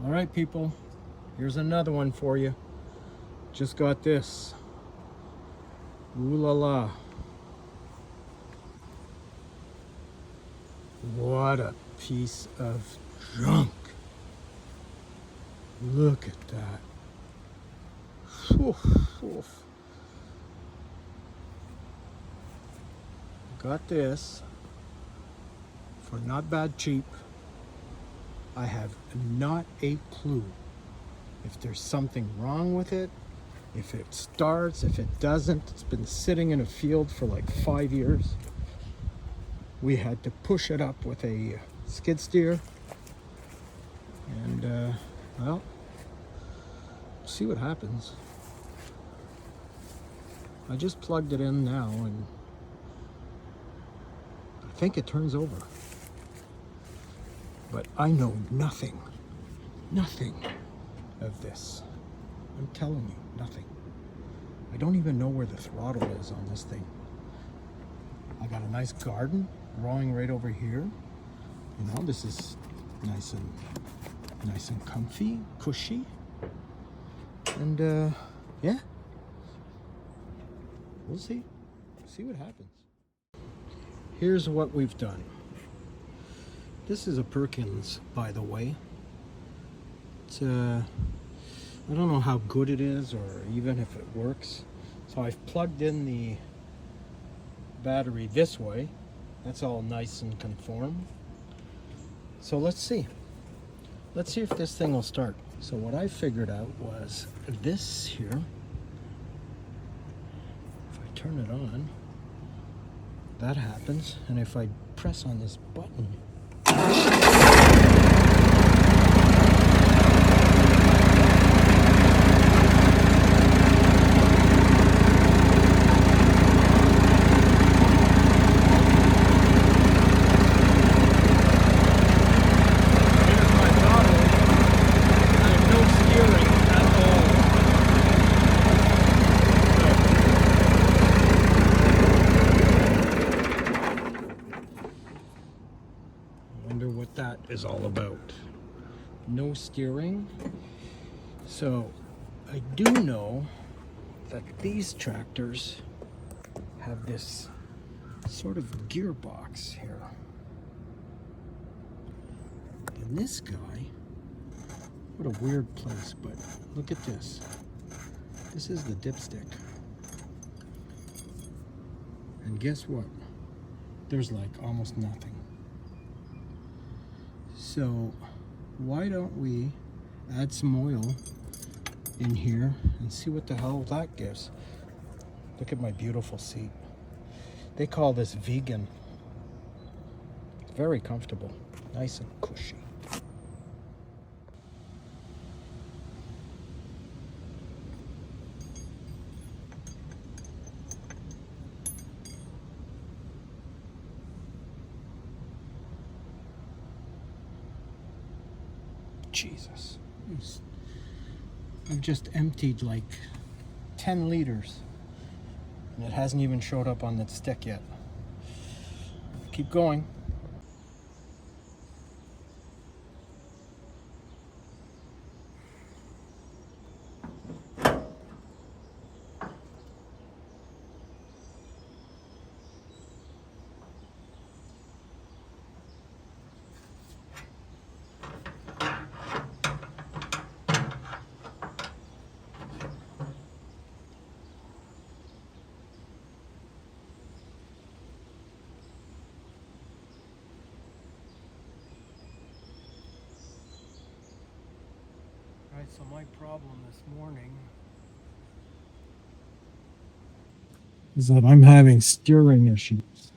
All right, people, here's another one for you. Just got this. Ooh la la. What a piece of junk. Look at that. Oof, oof. Got this for not bad cheap. I have not a clue if there's something wrong with it, if it starts, if it doesn't. It's been sitting in a field for like 5 years. We had to push it up with a skid steer, and well, see what happens. I just plugged it in now and I think it turns over, but I know nothing of this. I'm telling you, nothing. I don't even know where the throttle is on this thing. I got a nice garden growing right over here. You know, this is nice and comfy, cushy. And yeah, we'll see what happens. Here's what we've done. This is a Perkins, by the way. It's I don't know how good it is or even if it works. So I've plugged in the battery this way. That's all nice and conform. So let's see if this thing will start. So what I figured out was this here. If I turn it on, that happens, and if I press on this button, that is all about. No steering. So I do know that these tractors have this sort of gearbox here. And this guy, what a weird place, but look at this. This is the dipstick. And guess what? There's like almost nothing. So why don't we add some oil in here and see what the hell that gives. Look at my beautiful seat. They call this vegan. It's very comfortable, nice and cushy. Jesus. I've just emptied like 10 liters and it hasn't even showed up on that stick yet. Keep going. Alright, so my problem this morning is that I'm having steering issues.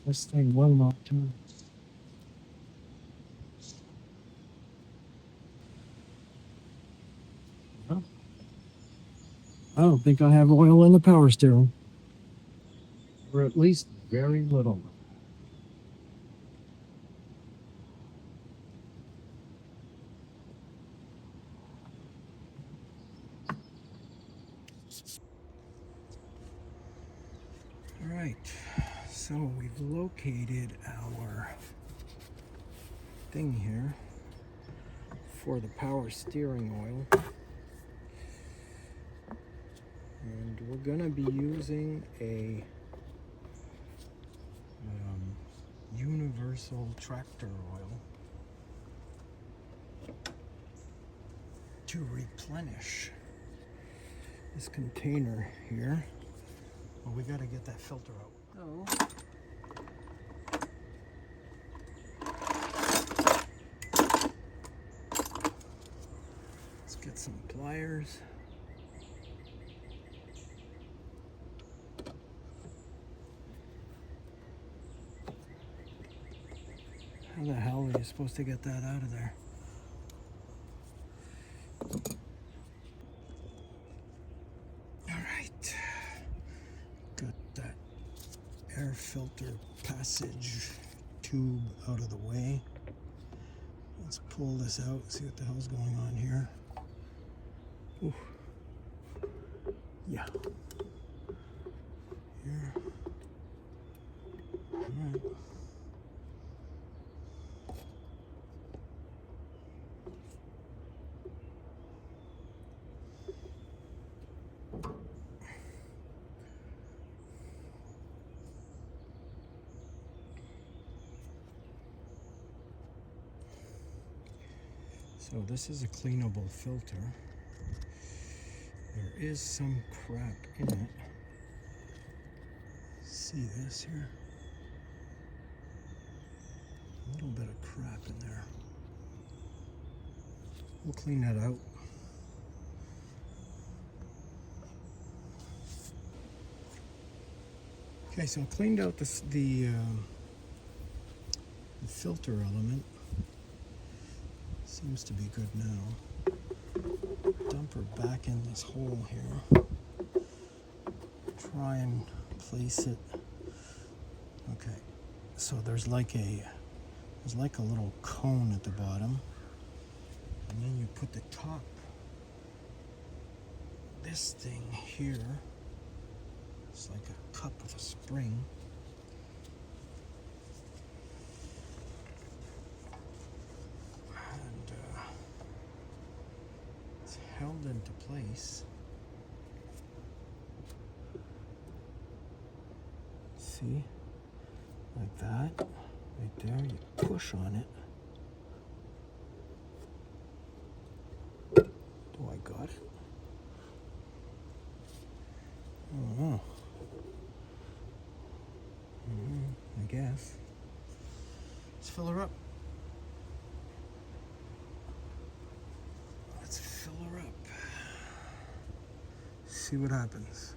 This thing will not turn. Well, I don't think I have oil in the power steering. Or at least very little. Alright, so we've located our thing here. for the power steering oil. And we're going to be using a universal tractor oil to replenish this container here. Well, we got to get that filter out. Oh. Let's get some pliers. How the hell are you supposed to get that out of there? Alright. Got that air filter passage tube out of the way. Let's pull this out, see what the hell's going on here. Ooh. Yeah. Here. Alright. So this is a cleanable filter. There is some crap in it. See this here? A little bit of crap in there. We'll clean that out. Okay, so I cleaned out the filter element. Seems to be good now. Dump her back in this hole here. Try and place it. Okay, so there's like a little cone at the bottom, and then you put the top, this thing here. It's like a cup with a spring. Held into place. See? Like that. Right there. You push on it. Do I got it? I don't know. I guess. Let's fill her up. See what happens.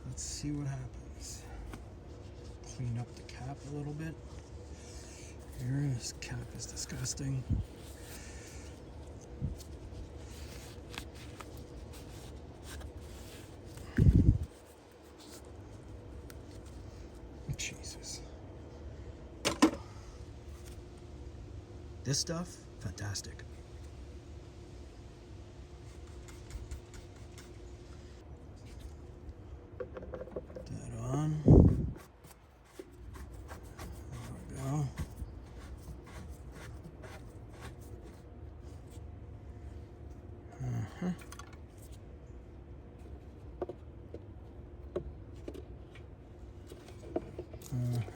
Let's see what happens. Clean up the cap a little bit. Here, this cap is disgusting. Jesus. This stuff, fantastic. Put that on. There we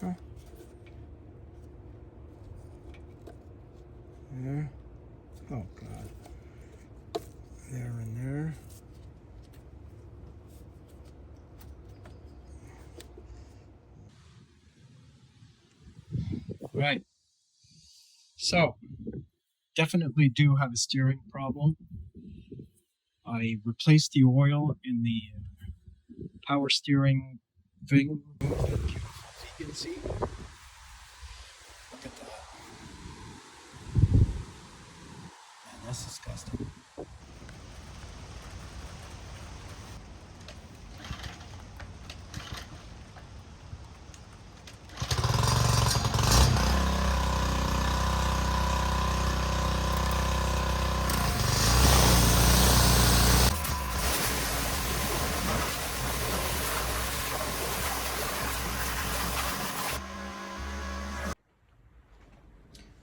go. There. Oh God. There and there. Right. So, definitely do have a steering problem. I replaced the oil in the power steering thing. You can see. Look at that. Man, that's disgusting.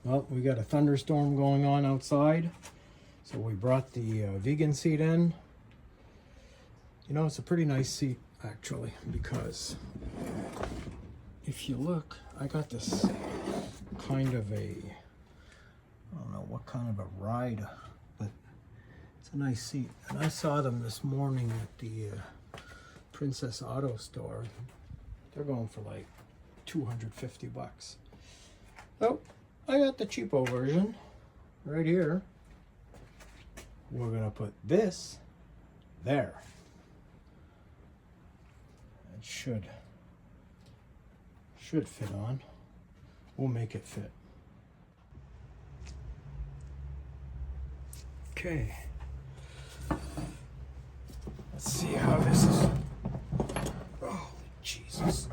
Well, we got a thunderstorm going on outside, so we brought the vegan seat in. You know, it's a pretty nice seat actually, because if you look, I got this kind of a, I don't know what kind of a ride, but it's a nice seat. And I saw them this morning at the Princess Auto store. They're going for like $250. So I got the cheapo version right here. We're gonna put this there. It should fit on. We'll make it fit. Okay. Let's see how this is. Oh, Jesus.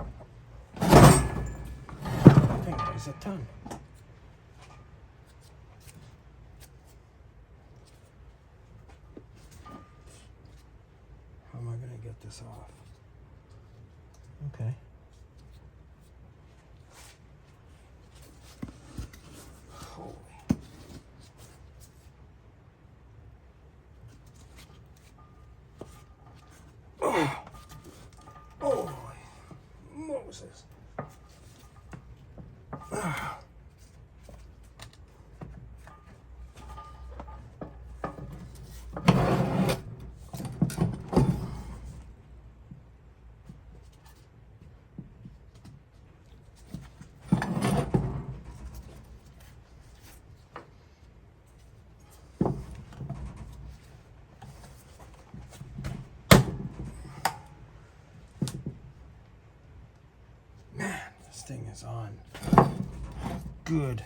That thing weighs a ton. How am I going to get this off? Okay. Holy. Oh. Oh, Moses. Ah. This thing is on. Good.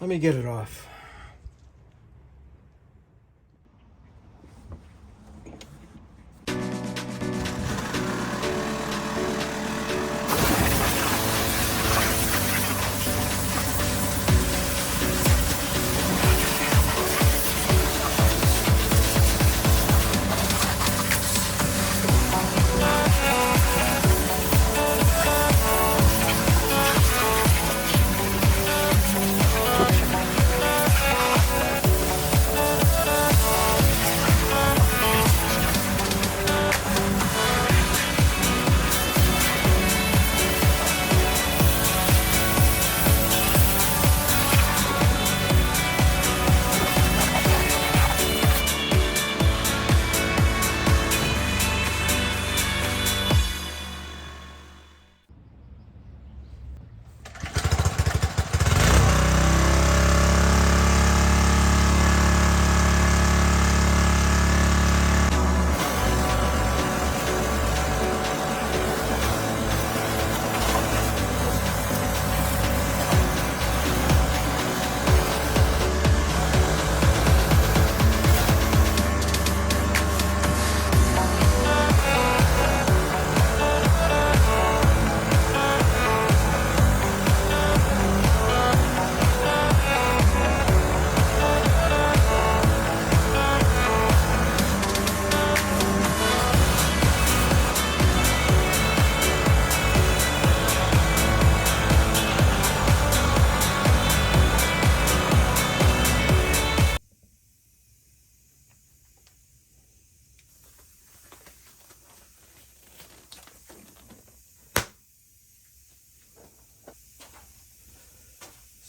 Let me get it off.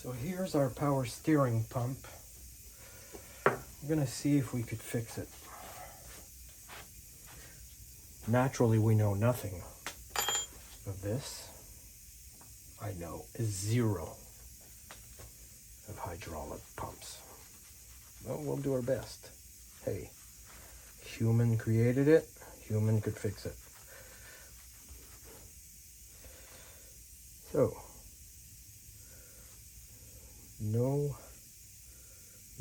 So here's our power steering pump. I'm gonna see if we could fix it. Naturally, we know nothing of this. I know zero of hydraulic pumps. Well, we'll do our best. Hey, human created it, human could fix it. So, no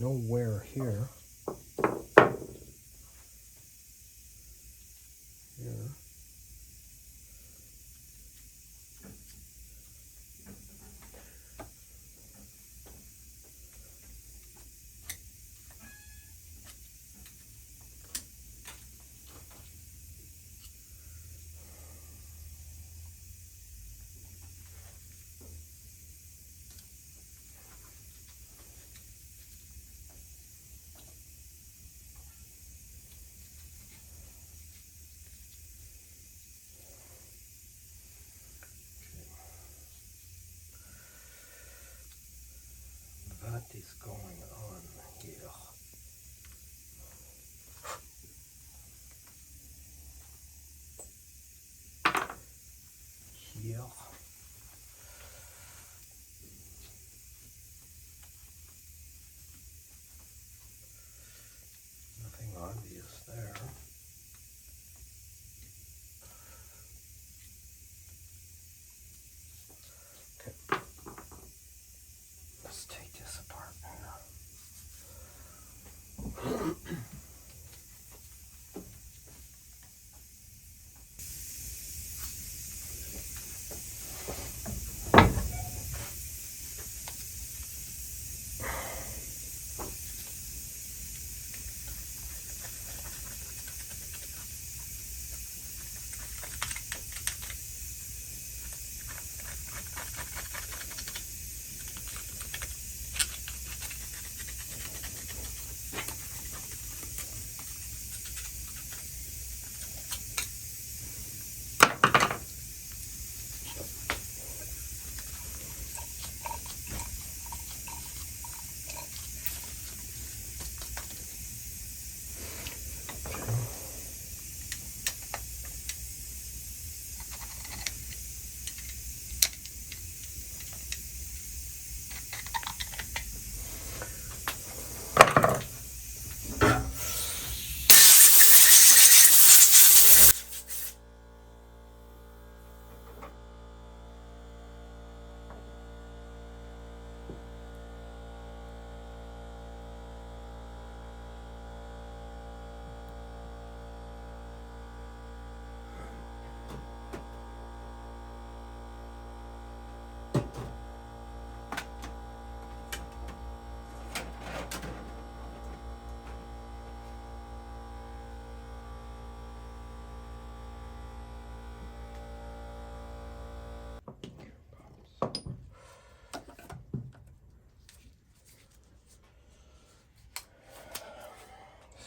wear here. Here.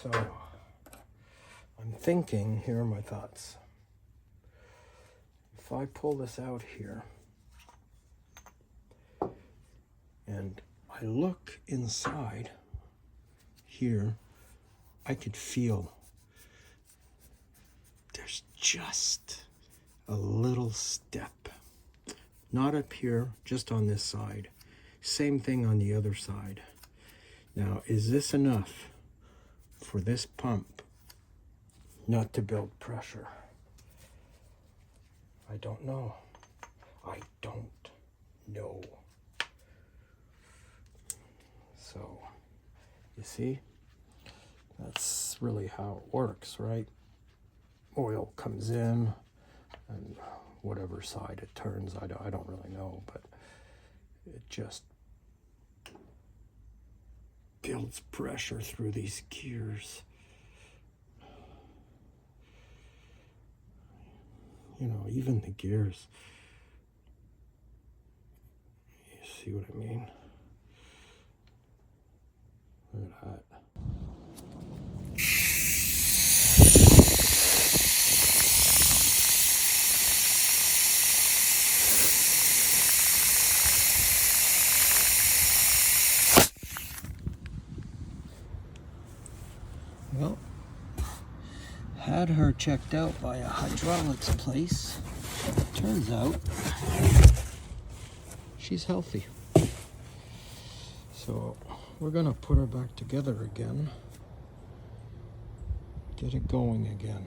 So I'm thinking, here are my thoughts. If I pull this out here and I look inside here, I could feel there's just a little step. Not up here, just on this side. Same thing on the other side. Now, is this enough for this pump not to build pressure? I don't know. I don't know. So, you see, that's really how it works, right? Oil comes in, and whatever side it turns, I don't really know, but it just builds pressure through these gears. You know, even the gears. You see what I mean? Look at that. Well, had her checked out by a hydraulics place. Turns out she's healthy. So we're gonna put her back together again. Get it going again.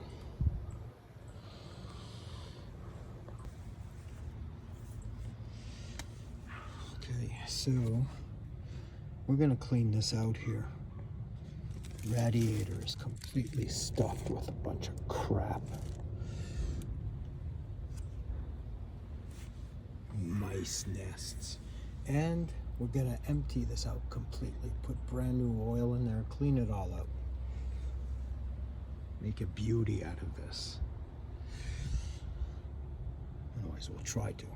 Okay, so we're gonna clean this out here. Radiator is completely stuffed with a bunch of crap. Mice nests. And we're gonna empty this out completely. Put brand new oil in there, clean it all out. Make a beauty out of this. Otherwise, we'll try to.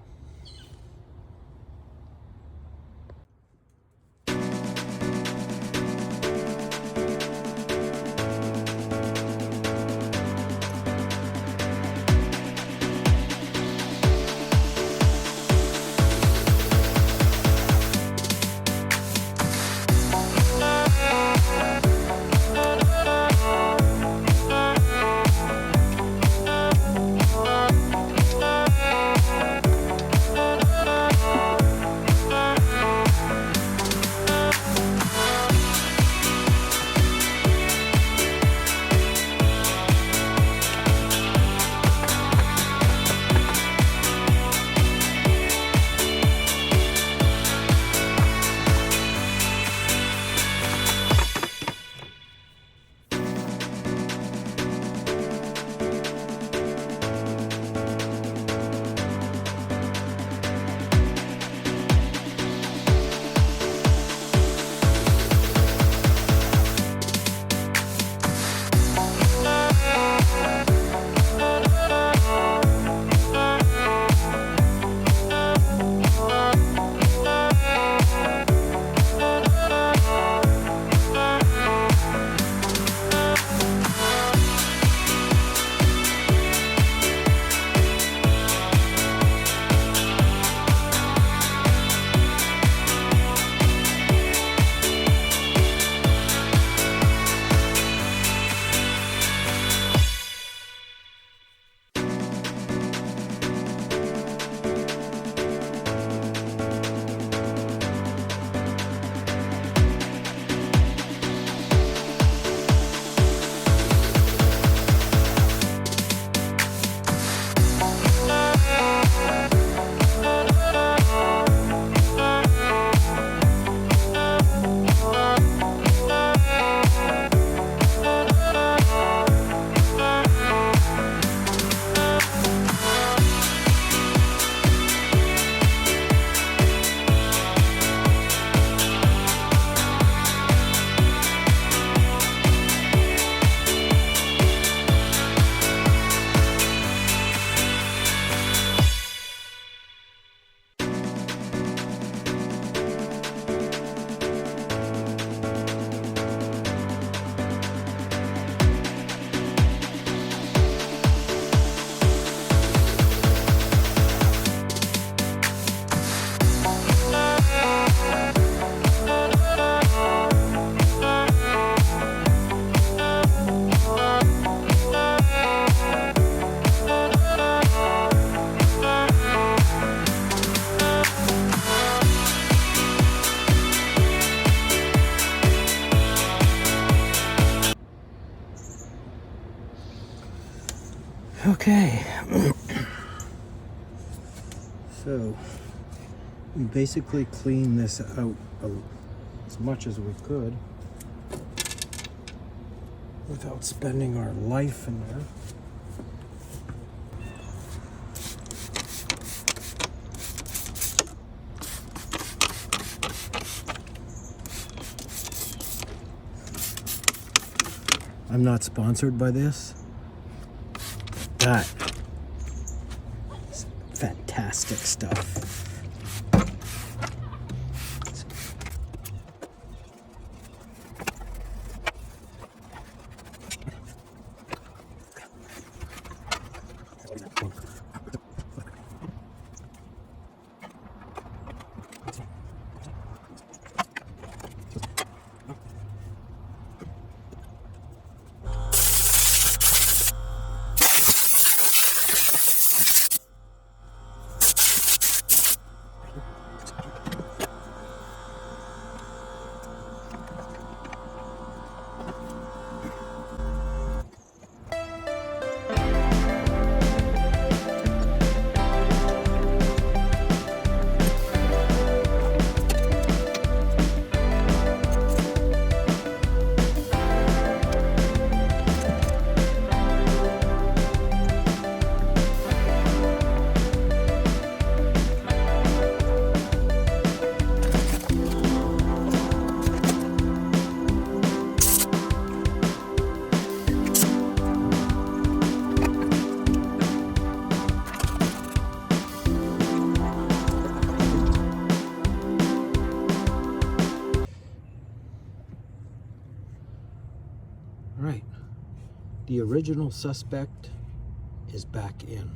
Okay. So we basically cleaned this out as much as we could without spending our life in there. I'm not sponsored by this. That is fantastic stuff. Right. The original suspect is back in.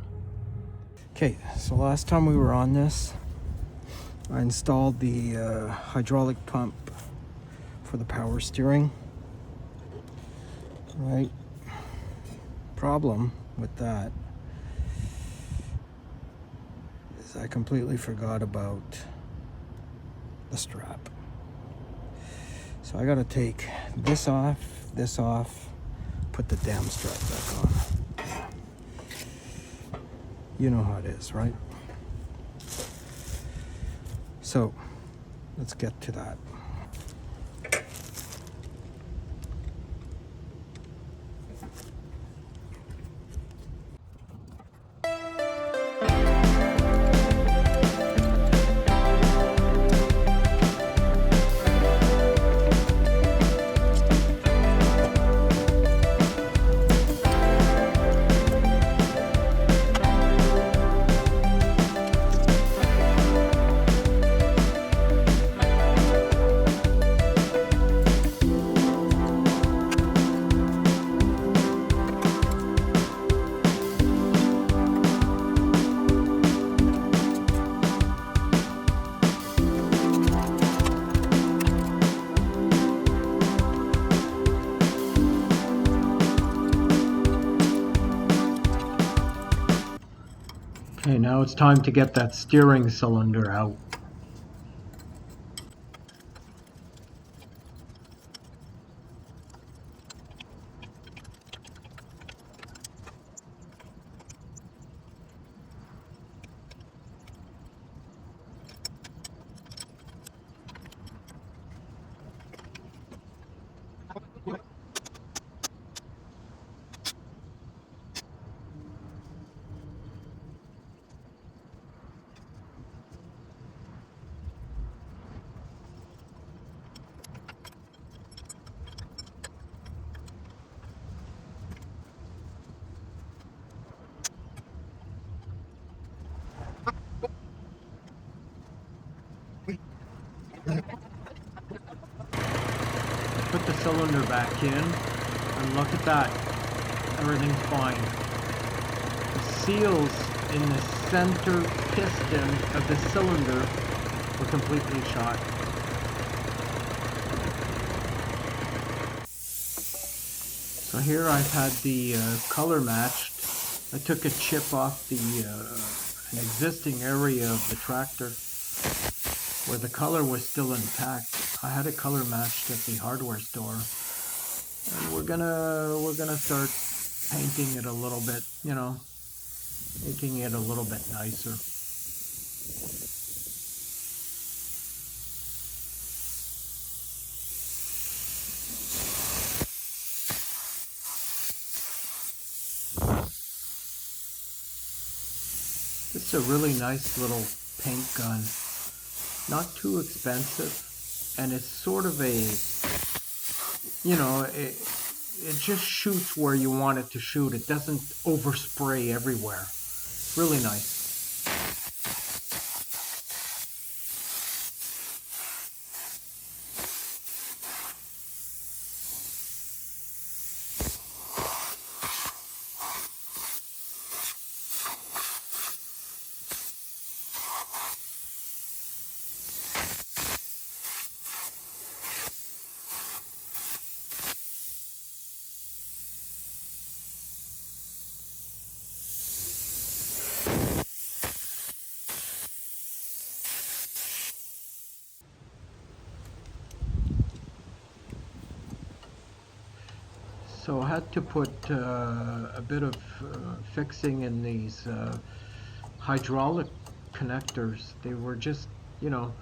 Okay, so last time we were on this, I installed the hydraulic pump for the power steering. Right. Problem with that is I completely forgot about the strap. So I gotta take this off, put the damn strap back on. You know how it is, right? So let's get to that. Okay, now it's time to get that steering cylinder out. Put the cylinder back in, and look at that. Everything's fine. The seals in the center piston of the cylinder were completely shot. So here I've had the color matched. I took a chip off an existing area of the tractor where the color was still intact. I had it color matched at the hardware store, and we're gonna start painting it a little bit, you know, making it a little bit nicer. It's a really nice little paint gun, not too expensive, and it's sort of a, you know, it just shoots where you want it to shoot. It doesn't overspray everywhere. Really nice. So I had to put a bit of fixing in these hydraulic connectors. They were just, you know,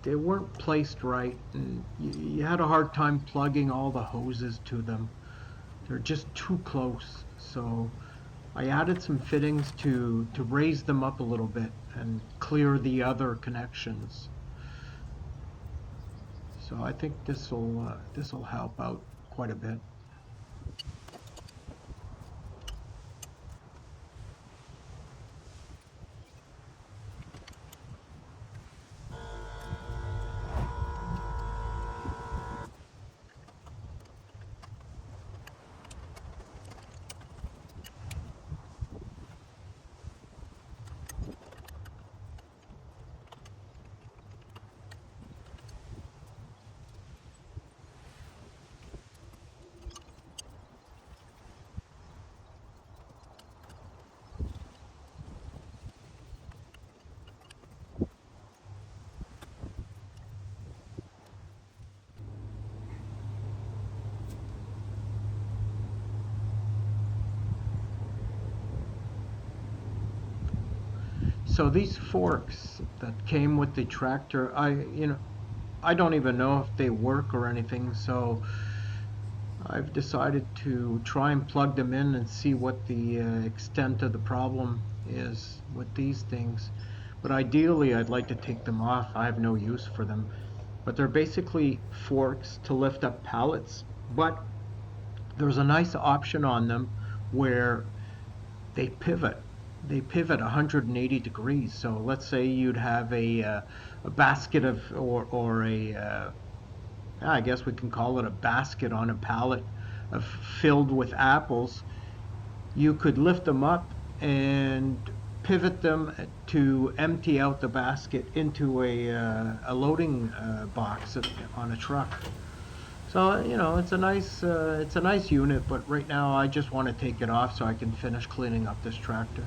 they weren't placed right, and you had a hard time plugging all the hoses to them. They're just too close. So I added some fittings to raise them up a little bit and clear the other connections. So I think this will help out quite a bit. So these forks that came with the tractor, I don't even know if they work or anything, so I've decided to try and plug them in and see what the extent of the problem is with these things. But ideally, I'd like to take them off. I have no use for them. But they're basically forks to lift up pallets. But there's a nice option on them where they pivot. They pivot 180 degrees. So let's say you'd have a basket of, or a, I guess we can call it a basket on a pallet of, filled with apples. You could lift them up and pivot them to empty out the basket into a loading box on a truck. So it's a nice unit, but right now I just want to take it off so I can finish cleaning up this tractor.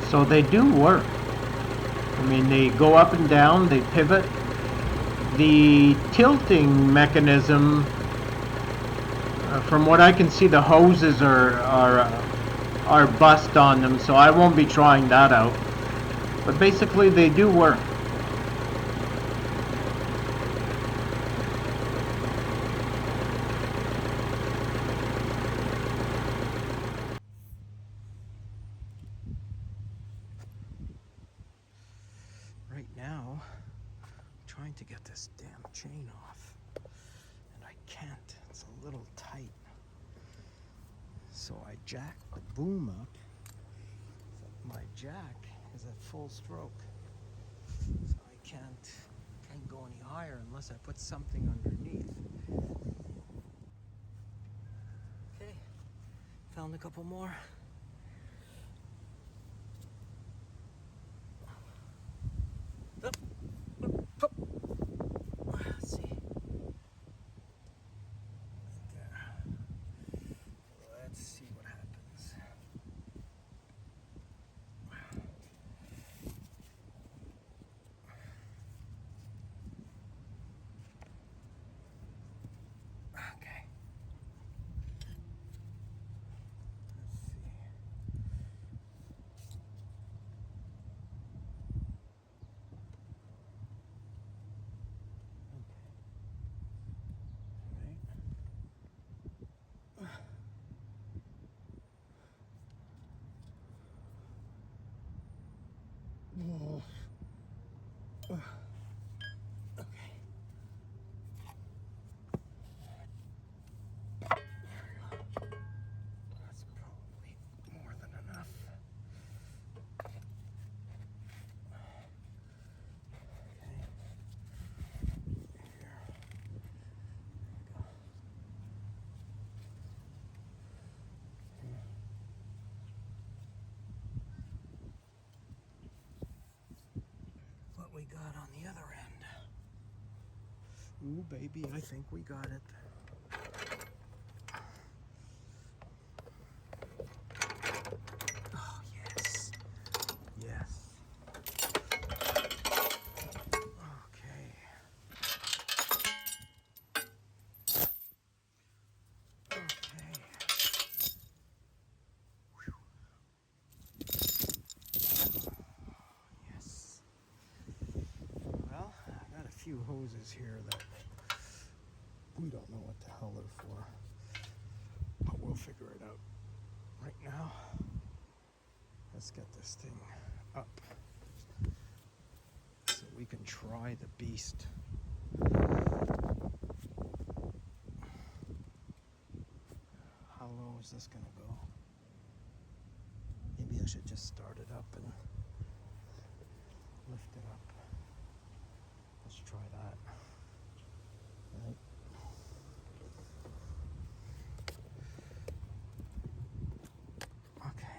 So they do work. I mean, they go up and down, they pivot. The tilting mechanism, from what I can see, the hoses are bust on them, so I won't be trying that out. But basically, they do work. Right now, I'm trying to get this damn chain off, and I can't. It's a little tight. So I jack the boom up. My jack is at full stroke, so I can't go any higher unless I put something underneath. Okay, found a couple more. Up, up, up. Let's see. Right there. Let's see what happens. Okay. Let's see. Okay. That's probably more than enough. What we got on the other end? Ooh, baby, I think we got it. Oh, yes. Yes. Okay. Okay. Whew. Yes. Well, I got a few hoses here that we don't know what the hell they're for, but we'll figure it out. Right now, let's get this thing up so we can try the beast. How low is this gonna go? Maybe I should just start it up and lift it up. Let's try that. Right. Okay.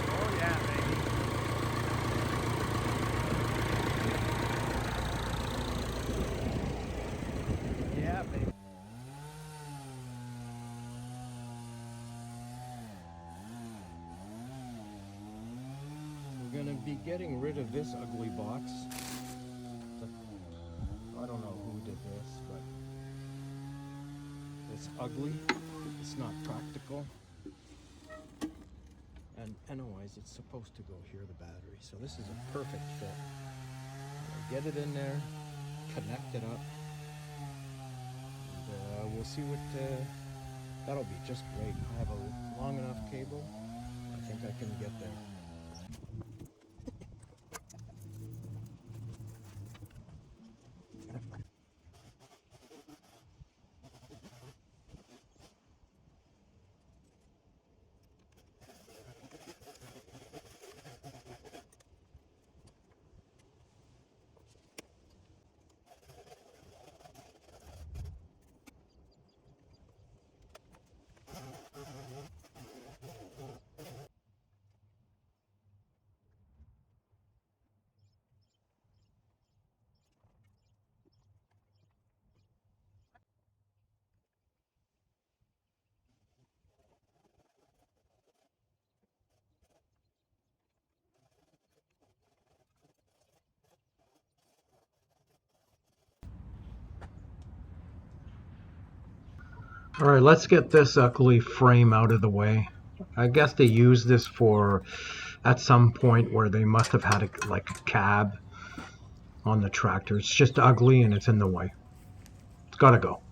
Oh yeah, baby. Yeah, baby. We're gonna be getting rid of this ugly box. I don't know who did this, but it's ugly. It's not practical. And anyways, it's supposed to go here, the battery. So this is a perfect fit. Get it in there, connect it up, and we'll see what, that'll be just great. I have a long enough cable. I think I can get there. Alright, let's get this ugly frame out of the way. I guess they used this for at some point where they must have had like a cab on the tractor. It's just ugly and it's in the way. It's gotta go.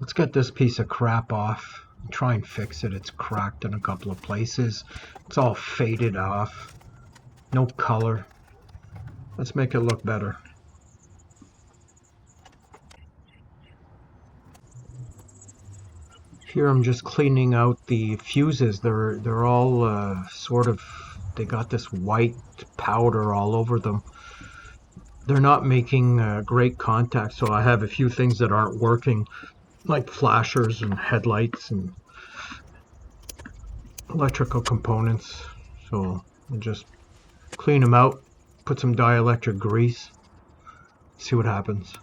Let's get this piece of crap off. Try and fix it. It's cracked in a couple of places. It's all faded off. No color. Let's make it look better. Here I'm just cleaning out the fuses. They're all sort of, they got this white powder all over them. They're not making great contact, so I have a few things that aren't working, like flashers and headlights and electrical components. So I'll just clean them out, put some dielectric grease, see what happens.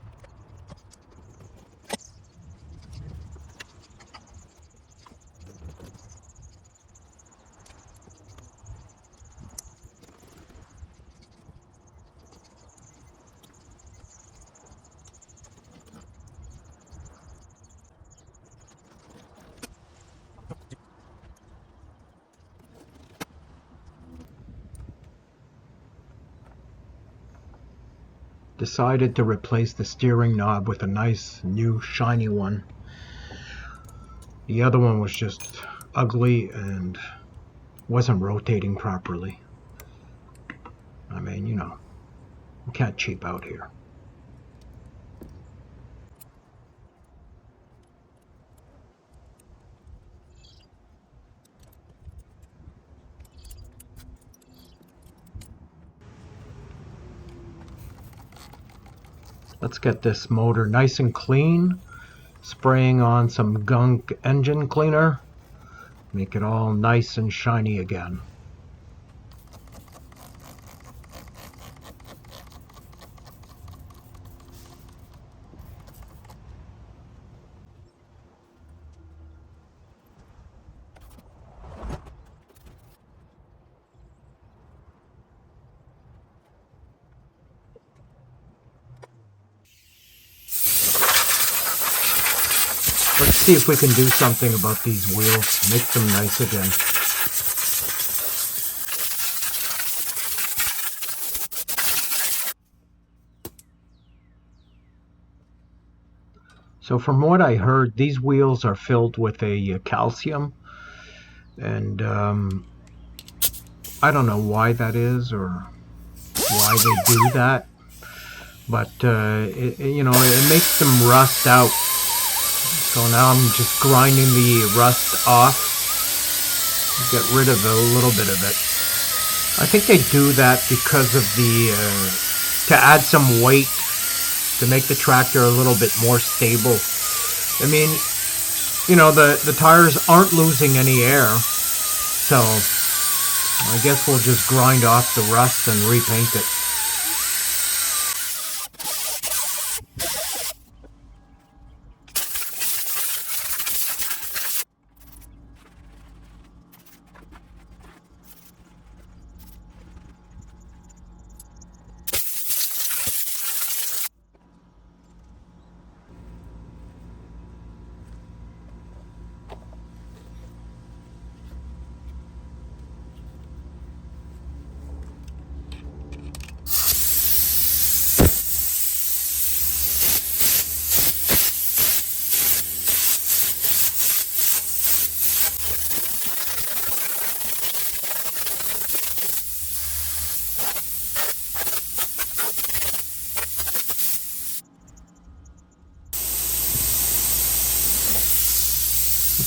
Decided to replace the steering knob with a nice new shiny one. The other one was just ugly and wasn't rotating properly. I mean, you know, you can't cheap out here. Let's get this motor nice and clean, spraying on some gunk engine cleaner, make it all nice and shiny again. Let's see if we can do something about these wheels, make them nice again. So from what I heard, these wheels are filled with a calcium, and I don't know why that is or why they do that, but it makes them rust out. So now I'm just grinding the rust off, get rid of a little bit of it. I think they do that because of to add some weight, to make the tractor a little bit more stable. I mean, the tires aren't losing any air, so I guess we'll just grind off the rust and repaint it.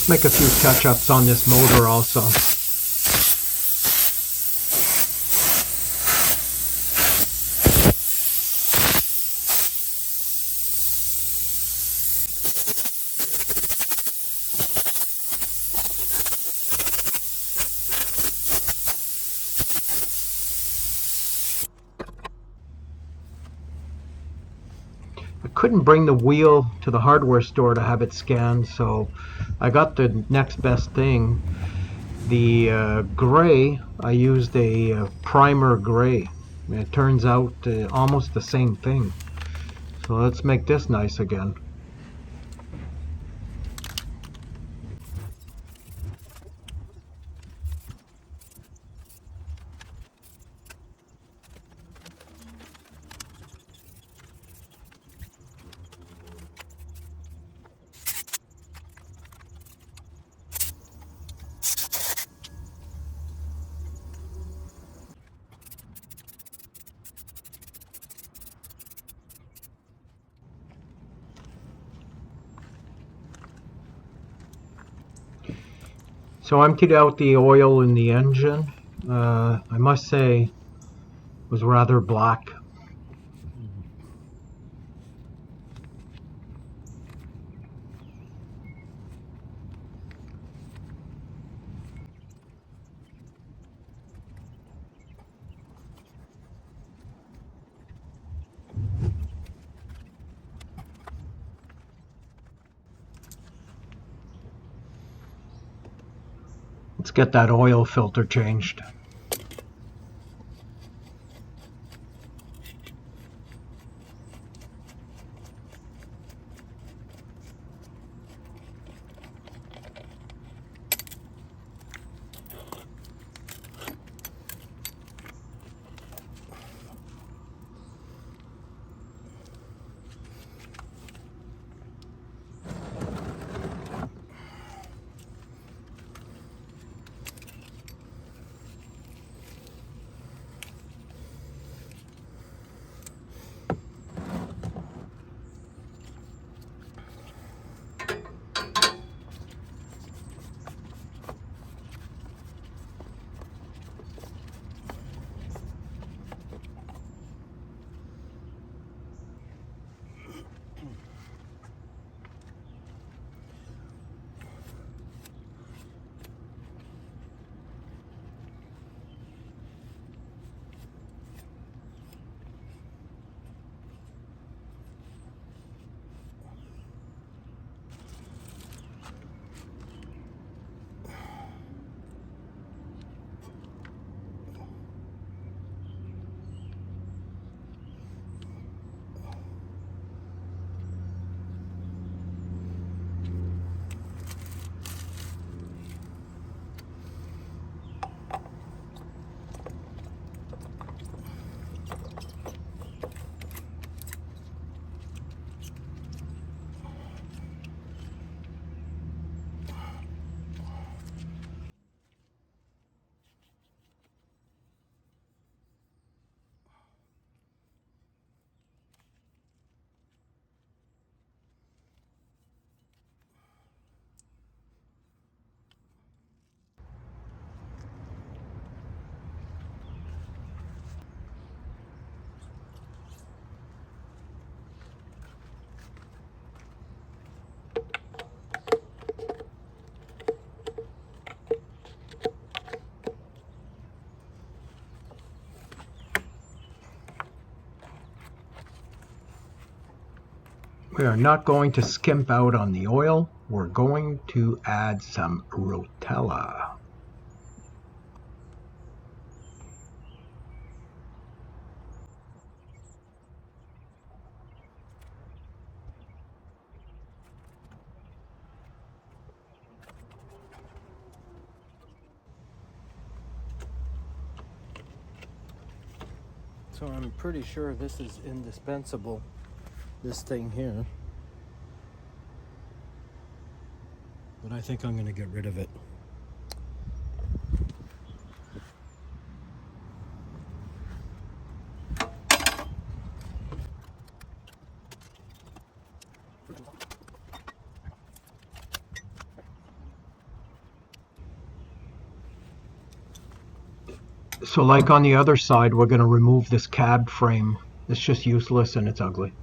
Let's make a few touch-ups on this motor also. I couldn't bring the wheel to the hardware store to have it scanned, so I got the next best thing. The gray, I used a primer gray. It turns out almost the same thing. So let's make this nice again. So I emptied out the oil in the engine. I must say it was rather black. Let's get that oil filter changed. We are not going to skimp out on the oil. We're going to add some Rotella. So I'm pretty sure this is indispensable, this thing here. But I think I'm going to get rid of it. So like on the other side, we're going to remove this cab frame. It's just useless and it's ugly.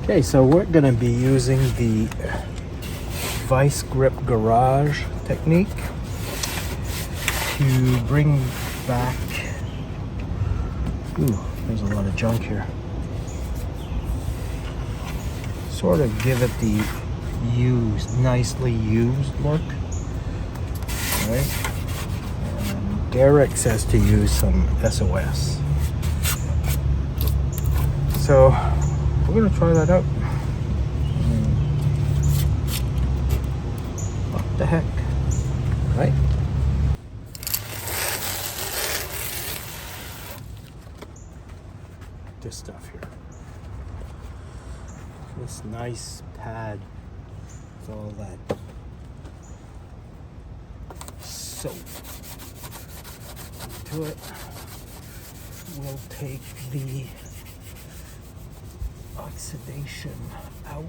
Okay, so we're going to be using the vice grip garage technique to bring back, there's a lot of junk here, sort of give it the nicely used look, right? And Derek says to use some SOS. So we're going to try that out. What the heck, right? This stuff here. This nice pad with all that soap. into it. We'll take the oxidation out.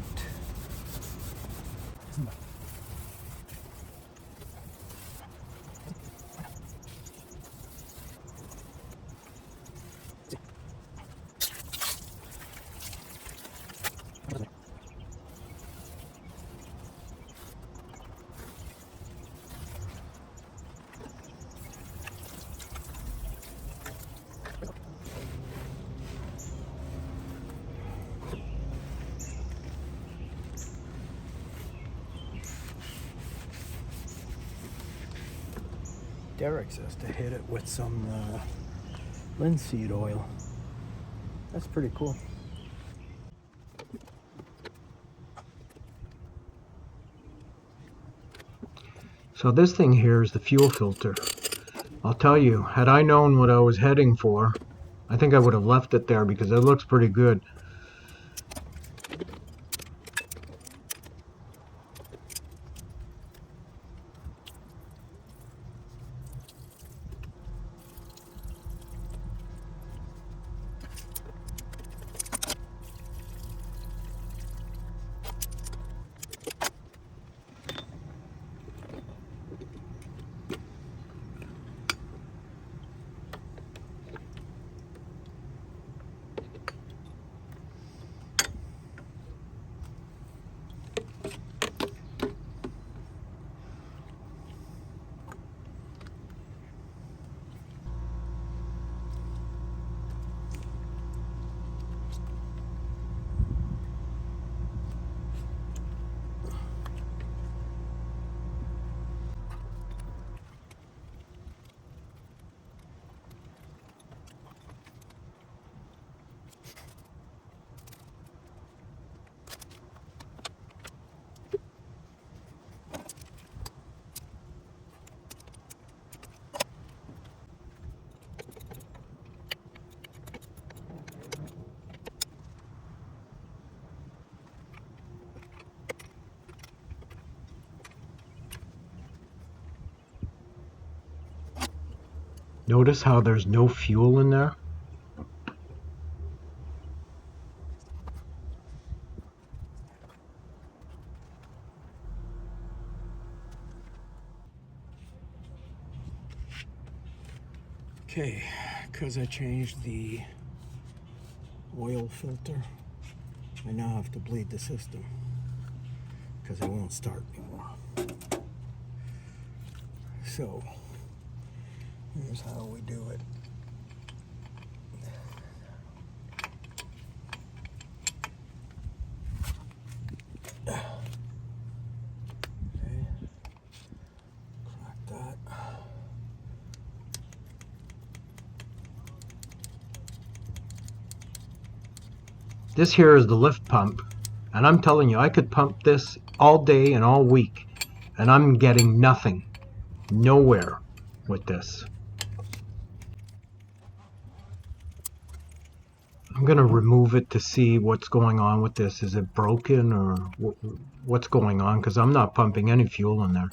Derek says to hit it with some linseed oil. That's pretty cool. So this thing here is the fuel filter. I'll tell you, had I known what I was heading for, I think I would have left it there because it looks pretty good. Notice how there's no fuel in there? Okay, because I changed the oil filter, I now have to bleed the system because it won't start anymore. So, here's how we do it. Okay, crack that. This here is the lift pump, and I'm telling you, I could pump this all day and all week, and I'm getting nothing, nowhere with this. I'm going to remove it to see what's going on with this. Is it broken or what's going on? Because I'm not pumping any fuel in there.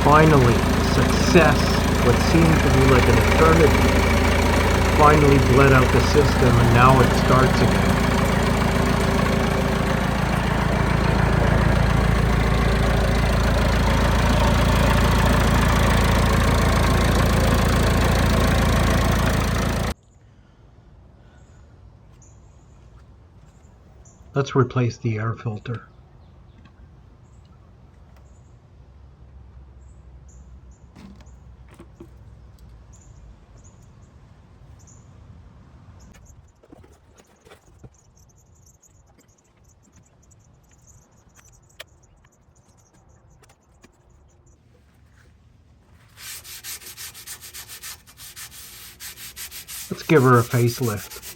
Finally, success, what seemed to be like an eternity, finally bled out the system and now it starts again. Let's replace the air filter. give her a facelift.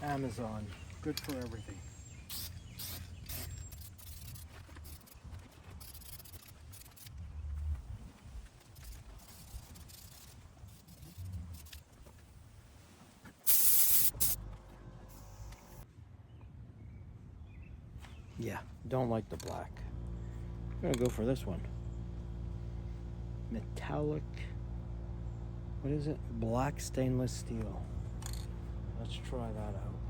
Amazon, good for everything. Yeah, don't like the black. I'm gonna go for this one. Metallic, what is it? Black stainless steel. Let's try that out.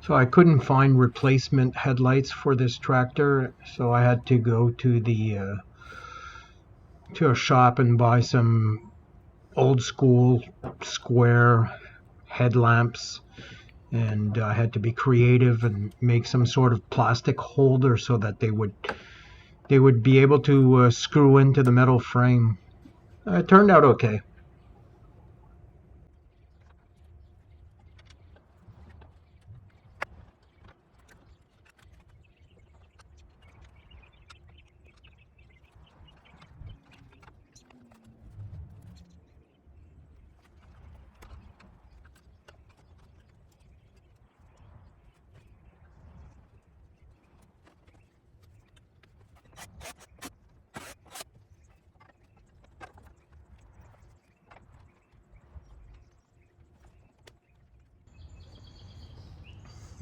So I couldn't find replacement headlights for this tractor, so I had to go to a shop and buy some old school square headlamps, and I had to be creative and make some sort of plastic holder so that they would be able to screw into the metal frame. It turned out okay.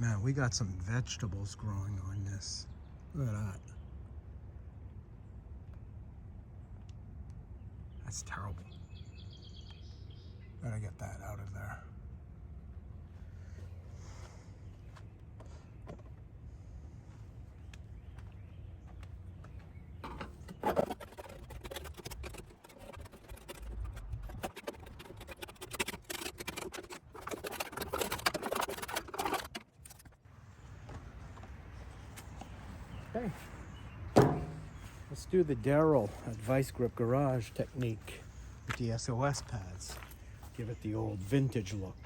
Man, we got some vegetables growing on this. Look at that. That's terrible. Gotta get that out of there. Okay. Let's do the Daryl at Vice Grip Garage technique with the SOS pads. Give it the old vintage look.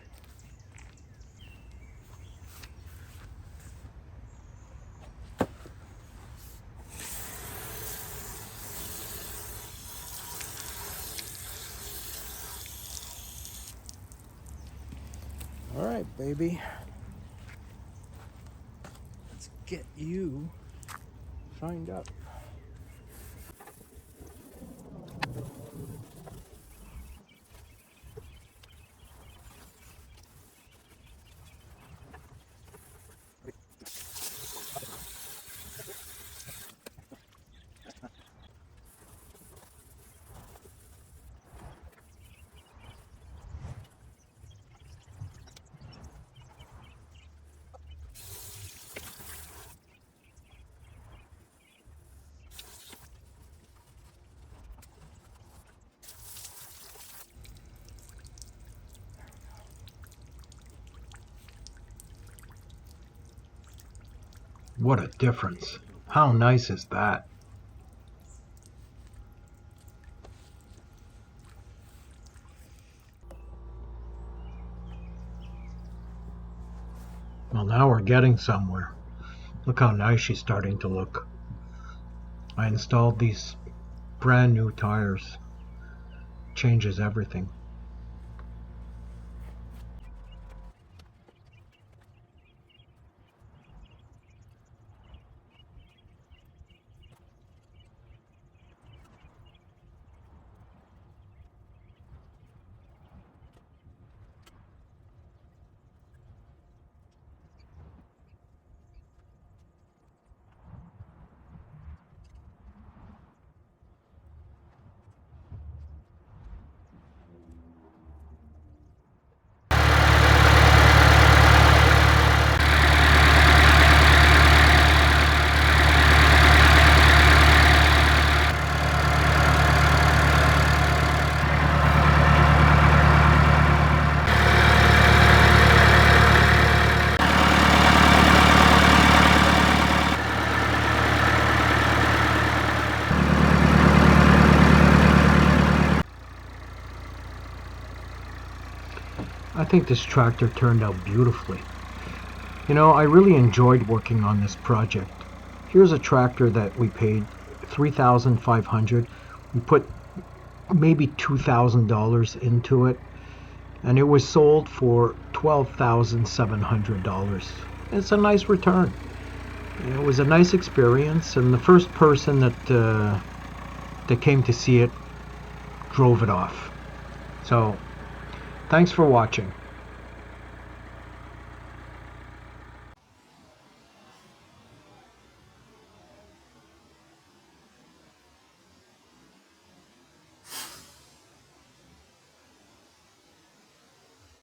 All right, baby. Let's get you shined up. What a difference. How nice is that? Well, now we're getting somewhere. Look how nice she's starting to look. I installed these brand new tires. Changes everything. I think this tractor turned out beautifully. You know, I really enjoyed working on this project. Here's a tractor that we paid $3,500. We put maybe $2,000 into it, and it was sold for $12,700. It's a nice return. It was a nice experience, and the first person that came to see it drove it off. So, thanks for watching.